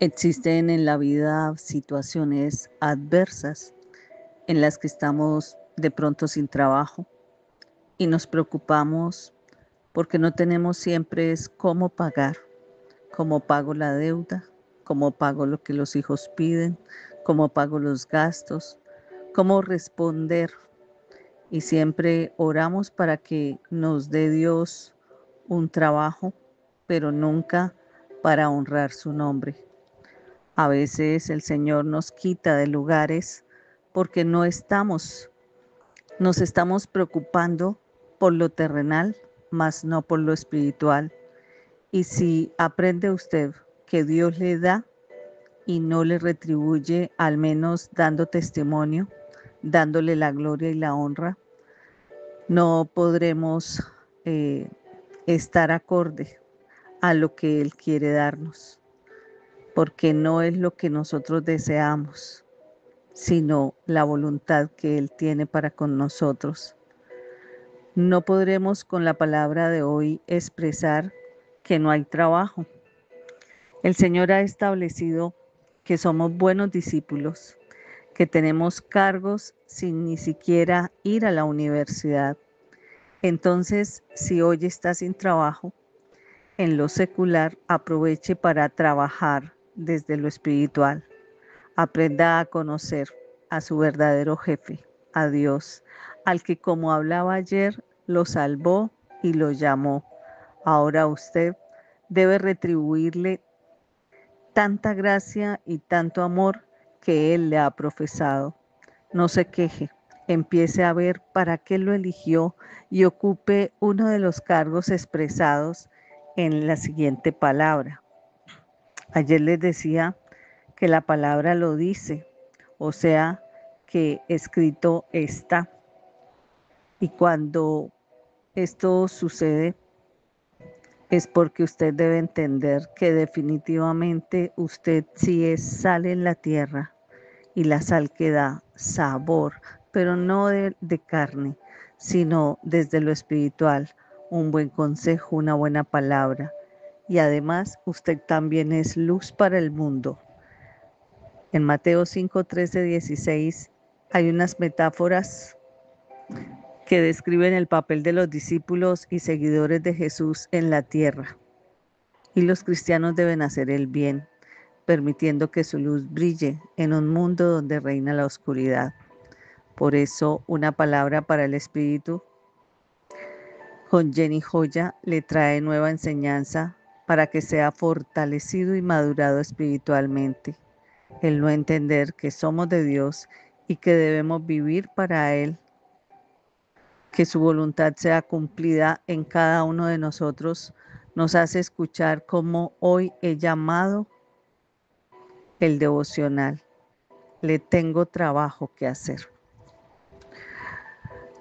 Existen en la vida situaciones adversas en las que estamos de pronto sin trabajo y nos preocupamos porque no tenemos siempre es cómo pagar, cómo pago la deuda, cómo pago lo que los hijos piden, cómo pago los gastos, cómo responder. Y siempre oramos para que nos dé Dios un trabajo, pero nunca para honrar su nombre. A veces el Señor nos quita de lugares porque nos estamos preocupando por lo terrenal, mas no por lo espiritual. Y si aprende usted que Dios le da y no le retribuye, al menos dando testimonio, dándole la gloria y la honra, no podremos eh, estar acorde a lo que Él quiere darnos, porque no es lo que nosotros deseamos, sino la voluntad que Él tiene para con nosotros. No podremos con la palabra de hoy expresar que no hay trabajo. El Señor ha establecido que somos buenos discípulos, que tenemos cargos sin ni siquiera ir a la universidad. Entonces, si hoy está sin trabajo, en lo secular aproveche para trabajar desde lo espiritual. Aprenda a conocer a su verdadero jefe, a Dios, al que, como hablaba ayer, lo salvó y lo llamó. Ahora usted debe retribuirle tanta gracia y tanto amor que Él le ha profesado. No se queje, empiece a ver para qué lo eligió y ocupe uno de los cargos expresados en la siguiente palabra. Ayer les decía que la palabra lo dice, o sea, que escrito está. Y cuando esto sucede es porque usted debe entender que definitivamente usted sí es sal en la tierra y la sal que da sabor, pero no de carne, sino desde lo espiritual, un buen consejo, una buena palabra. Y además usted también es luz para el mundo. En Mateo 5, 13, 16 hay unas metáforas que describen el papel de los discípulos y seguidores de Jesús en la tierra. Y los cristianos deben hacer el bien, permitiendo que su luz brille en un mundo donde reina la oscuridad. Por eso, una palabra para el espíritu con Jenny Joya le trae nueva enseñanza para que sea fortalecido y madurado espiritualmente. El no entender que somos de Dios y que debemos vivir para Él, que su voluntad sea cumplida en cada uno de nosotros, nos hace escuchar cómo hoy he llamado el devocional. Le tengo trabajo que hacer.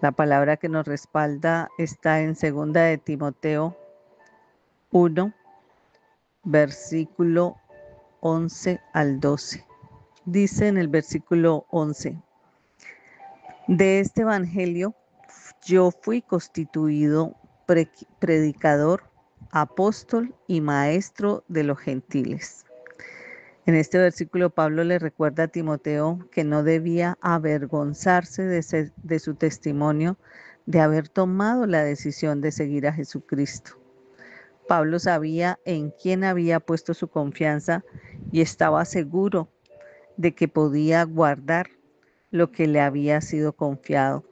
La palabra que nos respalda está en 2 de Timoteo 1, versículo 11 al 12. Dice en el versículo 11, de este evangelio yo fui constituido predicador, apóstol y maestro de los gentiles. En este versículo Pablo le recuerda a Timoteo que no debía avergonzarse de su testimonio de haber tomado la decisión de seguir a Jesucristo. Pablo sabía en quién había puesto su confianza y estaba seguro de que podía guardar lo que le había sido confiado.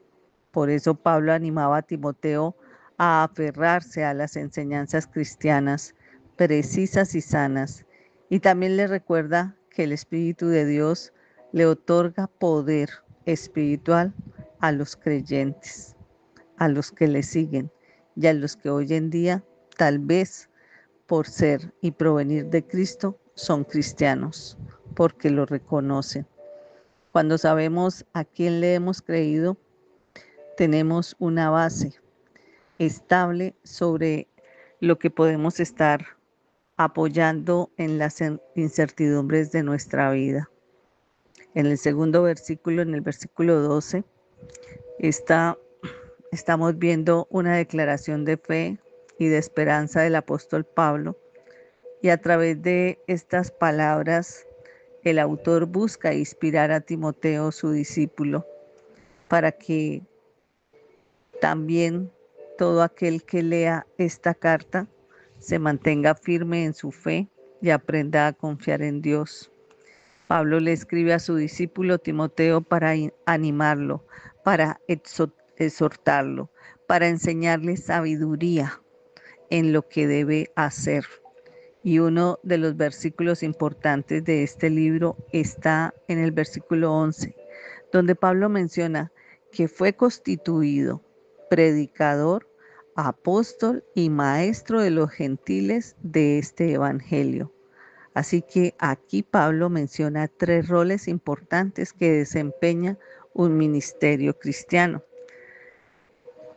Por eso Pablo animaba a Timoteo a aferrarse a las enseñanzas cristianas precisas y sanas. Y también le recuerda que el Espíritu de Dios le otorga poder espiritual a los creyentes, a los que le siguen y a los que hoy en día, tal vez por ser y provenir de Cristo, son cristianos, porque lo reconocen. Cuando sabemos a quién le hemos creído, tenemos una base estable sobre lo que podemos estar apoyando en las incertidumbres de nuestra vida. En el segundo versículo, en el versículo 12, estamos viendo una declaración de fe y de esperanza del apóstol Pablo, Y a través de estas palabras, el autor busca inspirar a Timoteo, su discípulo, para que también todo aquel que lea esta carta se mantenga firme en su fe y aprenda a confiar en Dios. Pablo le escribe a su discípulo Timoteo para animarlo, para exhortarlo, para enseñarle sabiduría en lo que debe hacer. Y uno de los versículos importantes de este libro está en el versículo 11, donde Pablo menciona que fue constituido predicador, apóstol y maestro de los gentiles de este evangelio. Así que aquí Pablo menciona 3 roles importantes que desempeña un ministerio cristiano.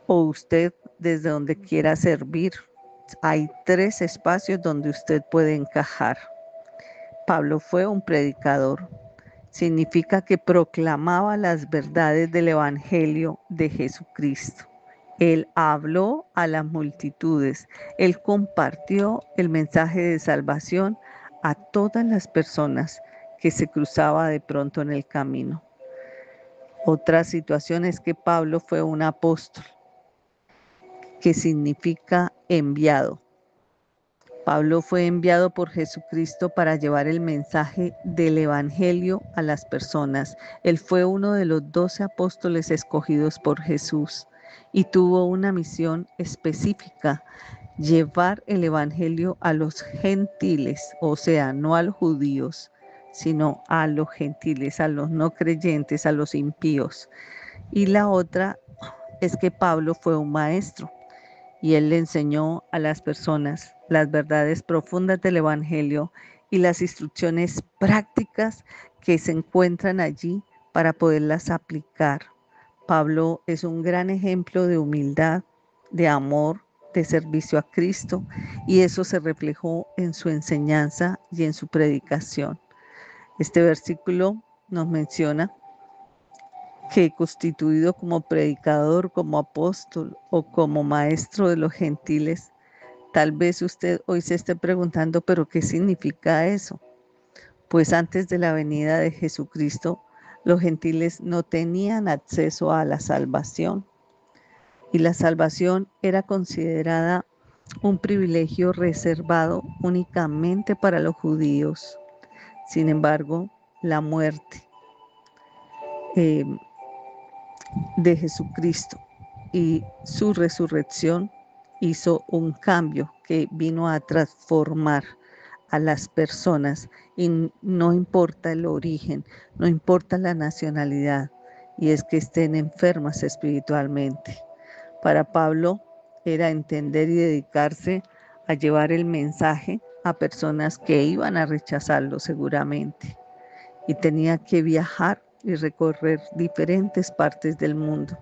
O usted desde donde quiera servir, hay 3 espacios donde usted puede encajar. Pablo fue un predicador. Significa que proclamaba las verdades del Evangelio de Jesucristo. Él habló a las multitudes. Él compartió el mensaje de salvación a todas las personas que se cruzaba de pronto en el camino. Otra situación es que Pablo fue un apóstol, que significa enviado. Pablo fue enviado por Jesucristo para llevar el mensaje del Evangelio a las personas. Él fue uno de los 12 apóstoles escogidos por Jesús y tuvo una misión específica: llevar el Evangelio a los gentiles, o sea, no a los judíos, sino a los gentiles, a los no creyentes, a los impíos. Y la otra es que Pablo fue un maestro y él le enseñó a las personas las verdades profundas del Evangelio y las instrucciones prácticas que se encuentran allí para poderlas aplicar. Pablo es un gran ejemplo de humildad, de amor, de servicio a Cristo, y eso se reflejó en su enseñanza y en su predicación. Este versículo nos menciona que constituido como predicador, como apóstol o como maestro de los gentiles. Tal vez usted hoy se esté preguntando, ¿pero qué significa eso? Pues antes de la venida de Jesucristo, los gentiles no tenían acceso a la salvación y la salvación era considerada un privilegio reservado únicamente para los judíos. Sin embargo, la muerte de Jesucristo y su resurrección hizo un cambio que vino a transformar a las personas, y no importa el origen, no importa la nacionalidad, y es que estén enfermas espiritualmente. Para Pablo era entender y dedicarse a llevar el mensaje a personas que iban a rechazarlo seguramente, y tenía que viajar y recorrer diferentes partes del mundo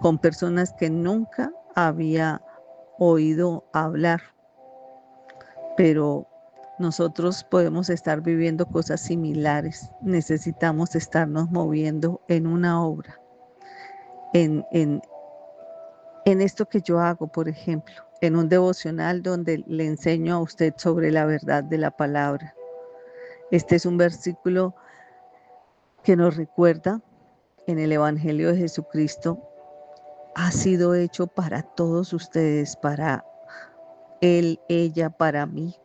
con personas que nunca había oído hablar, pero nosotros podemos estar viviendo cosas similares. Necesitamos estarnos moviendo en una obra, en, en, en esto que yo hago, por ejemplo, en un devocional donde le enseño a usted sobre la verdad de la palabra. Este es un versículo que nos recuerda en el Evangelio de Jesucristo. Ha sido hecho para todos ustedes, para él, ella, para mí.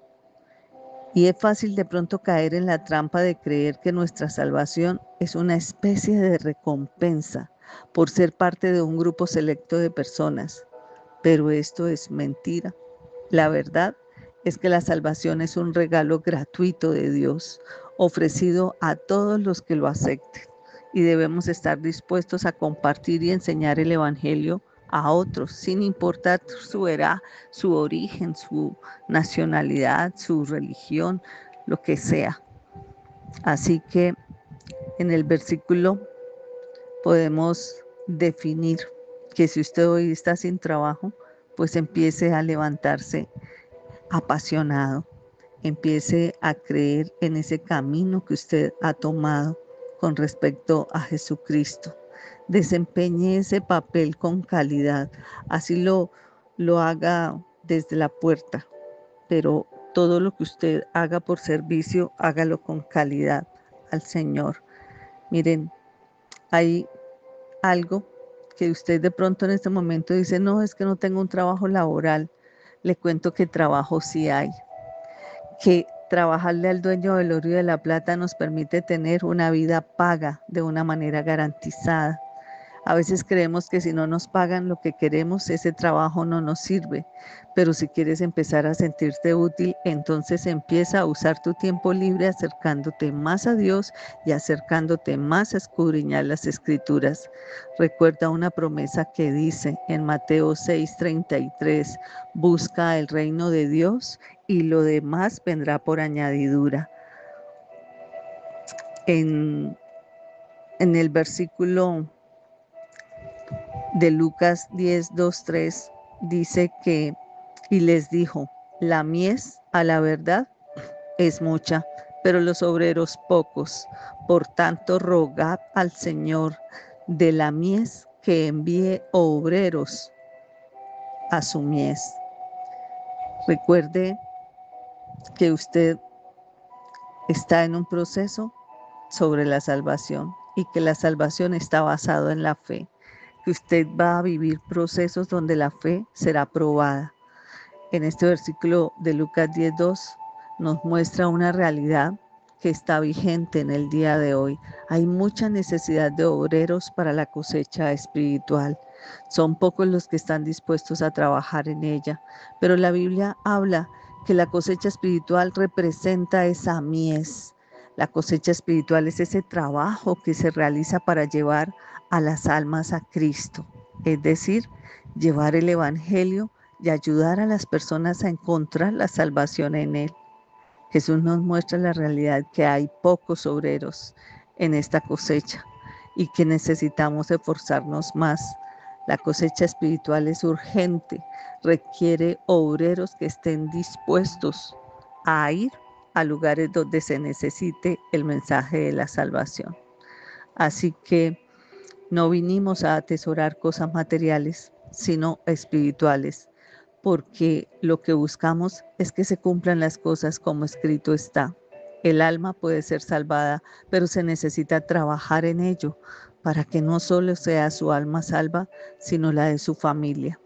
Y es fácil de pronto caer en la trampa de creer que nuestra salvación es una especie de recompensa por ser parte de un grupo selecto de personas. Pero esto es mentira. La verdad es que la salvación es un regalo gratuito de Dios, ofrecido a todos los que lo acepten. Y debemos estar dispuestos a compartir y enseñar el Evangelio a otros, sin importar su edad, su origen, su nacionalidad, su religión, lo que sea. Así que en el versículo podemos definir que si usted hoy está sin trabajo, pues empiece a levantarse apasionado, empiece a creer en ese camino que usted ha tomado con respecto a Jesucristo. Desempeñe ese papel con calidad, así lo haga desde la puerta, pero todo lo que usted haga por servicio, hágalo con calidad al Señor. Miren, hay algo que usted de pronto en este momento dice, no, es que no tengo un trabajo laboral. Le cuento que trabajo sí hay, que trabajarle al dueño del oro y de la plata nos permite tener una vida paga de una manera garantizada. A veces creemos que si no nos pagan lo que queremos, ese trabajo no nos sirve. Pero si quieres empezar a sentirte útil, entonces empieza a usar tu tiempo libre acercándote más a Dios y acercándote más a escudriñar las Escrituras. Recuerda una promesa que dice en Mateo 6:33, busca el reino de Dios y lo demás vendrá por añadidura. En el versículo de Lucas 10:2-3 dice que, y les dijo, la mies a la verdad es mucha, pero los obreros pocos. Por tanto, rogad al Señor de la mies que envíe obreros a su mies. Recuerde que usted está en un proceso sobre la salvación y que la salvación está basada en la fe, que usted va a vivir procesos donde la fe será probada. En este versículo de Lucas 10:2 nos muestra una realidad que está vigente en el día de hoy. Hay mucha necesidad de obreros para la cosecha espiritual. Son pocos los que están dispuestos a trabajar en ella, pero la Biblia habla que la cosecha espiritual representa esa mies. La cosecha espiritual es ese trabajo que se realiza para llevar a las almas a Cristo, es decir, llevar el Evangelio y ayudar a las personas a encontrar la salvación en Él. Jesús nos muestra la realidad que hay pocos obreros en esta cosecha y que necesitamos esforzarnos más. La cosecha espiritual es urgente, requiere obreros que estén dispuestos a ir a lugares donde se necesite el mensaje de la salvación. Así que no vinimos a atesorar cosas materiales, sino espirituales, porque lo que buscamos es que se cumplan las cosas como escrito está. El alma puede ser salvada, pero se necesita trabajar en ello para que no solo sea su alma salva, sino la de su familia.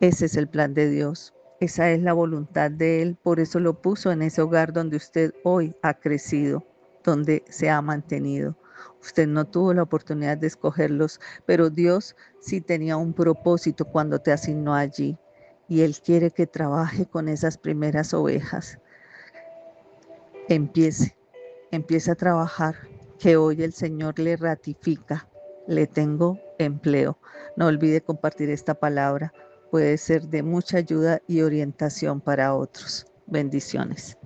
Ese es el plan de Dios. Esa es la voluntad de Él, por eso lo puso en ese hogar donde usted hoy ha crecido, donde se ha mantenido. Usted no tuvo la oportunidad de escogerlos, pero Dios sí tenía un propósito cuando te asignó allí. Y Él quiere que trabaje con esas primeras ovejas. Empiece a trabajar, que hoy el Señor le ratifica. Le tengo empleo. No olvide compartir esta palabra. Puede ser de mucha ayuda y orientación para otros. Bendiciones.